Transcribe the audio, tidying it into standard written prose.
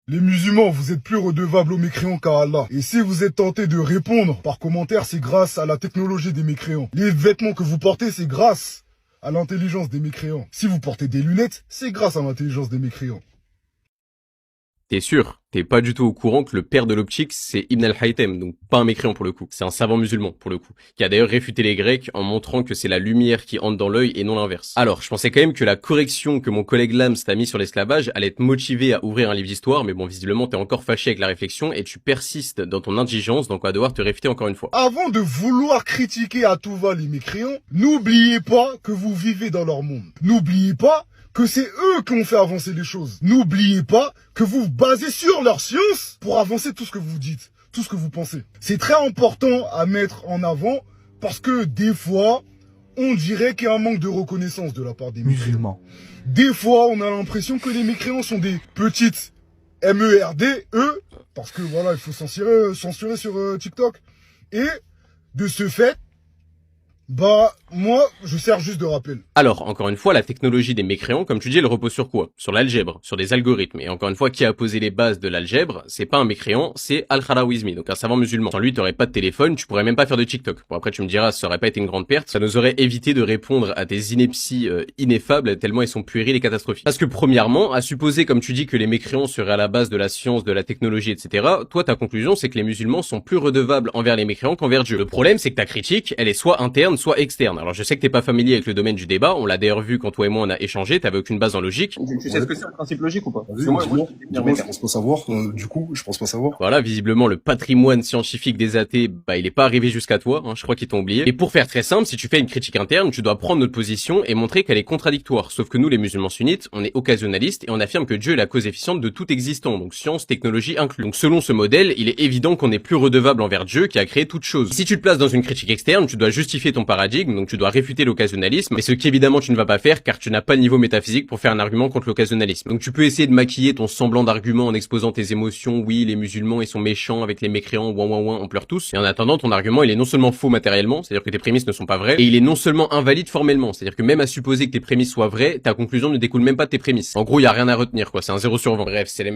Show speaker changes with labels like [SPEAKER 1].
[SPEAKER 1] Les musulmans, vous êtes plus redevables aux mécréants qu'à Allah. Et si vous êtes tenté de répondre par commentaire, c'est grâce à la technologie des mécréants. Les vêtements que vous portez, c'est grâce à l'intelligence des mécréants. Si vous portez des lunettes, c'est grâce à l'intelligence des mécréants.
[SPEAKER 2] T'es sûr? T'es pas du tout au courant que le père de l'optique, c'est Ibn al-Haytham, donc pas un mécréant pour le coup. C'est un savant musulman pour le coup, qui a d'ailleurs réfuté les Grecs en montrant que c'est la lumière qui entre dans l'œil et non l'inverse. Alors, je pensais quand même que la correction que mon collègue Lams t'a mis sur l'esclavage allait te motiver à ouvrir un livre d'histoire, mais bon, visiblement t'es encore fâché avec la réflexion et tu persistes dans ton indigence, donc on va devoir te réfuter encore une fois.
[SPEAKER 1] Avant de vouloir critiquer à tout va les mécréants, n'oubliez pas que vous vivez dans leur monde. N'oubliez pas que c'est eux qui ont fait avancer les choses. N'oubliez pas que vous vous basez sur leur science pour avancer tout ce que vous dites, tout ce que vous pensez. C'est très important à mettre en avant parce que des fois, on dirait qu'il y a un manque de reconnaissance de la part des musulmans. Des fois, on a l'impression que les mécréants sont des petites MERD, parce que voilà, il faut censurer sur TikTok. Et de ce fait, bah, moi, je sers juste de rappel.
[SPEAKER 2] Alors, encore une fois, la technologie des mécréants, comme tu dis, elle repose sur quoi? Sur l'algèbre, sur des algorithmes. Et encore une fois, qui a posé les bases de l'algèbre? C'est pas un mécréant, c'est Al-Khawarizmi, donc un savant musulman. Sans lui, t'aurais pas de téléphone, tu pourrais même pas faire de TikTok. Bon, après, tu me diras, ça aurait pas été une grande perte. Ça nous aurait évité de répondre à des inepties ineffables, tellement elles sont puériles et catastrophiques. Parce que premièrement, à supposer, comme tu dis, que les mécréants seraient à la base de la science, de la technologie, etc., toi, ta conclusion, c'est que les musulmans sont plus redevables envers les mécréants qu'envers Dieu. Le problème, c'est que ta critique, elle est soit interne, soit externe. Alors, je sais que t'es pas familier avec le domaine du débat, on l'a d'ailleurs vu quand toi et moi on a échangé, t'avais aucune base en logique.
[SPEAKER 3] Tu sais ce que c'est un principe logique ou pas?
[SPEAKER 4] Moi, je pense pas savoir, je pense pas savoir.
[SPEAKER 2] Voilà, visiblement, le patrimoine scientifique des athées, bah, il est pas arrivé jusqu'à toi, hein, je crois qu'ils t'ont oublié. Et pour faire très simple, si tu fais une critique interne, tu dois prendre notre position et montrer qu'elle est contradictoire. Sauf que nous, les musulmans sunnites, on est occasionnalistes et on affirme que Dieu est la cause efficiente de tout existant, donc science, technologie inclus. Donc selon ce modèle, il est évident qu'on est plus redevable envers Dieu qui a créé toute chose. Si tu te places dans une critique externe, tu dois justifier ton paradigme, donc tu dois réfuter l'occasionnalisme, et ce qu'évidemment tu ne vas pas faire car tu n'as pas le niveau métaphysique pour faire un argument contre l'occasionnalisme. Donc tu peux essayer de maquiller ton semblant d'argument en exposant tes émotions, oui les musulmans ils sont méchants avec les mécréants, ouin ouin ouin, on pleure tous, et en attendant ton argument il est non seulement faux matériellement, c'est-à-dire que tes prémices ne sont pas vraies, et il est non seulement invalide formellement, c'est-à-dire que même à supposer que tes prémices soient vraies, ta conclusion ne découle même pas de tes prémices. En gros il y a rien à retenir quoi, c'est un 0 sur 20. Bref, c'est les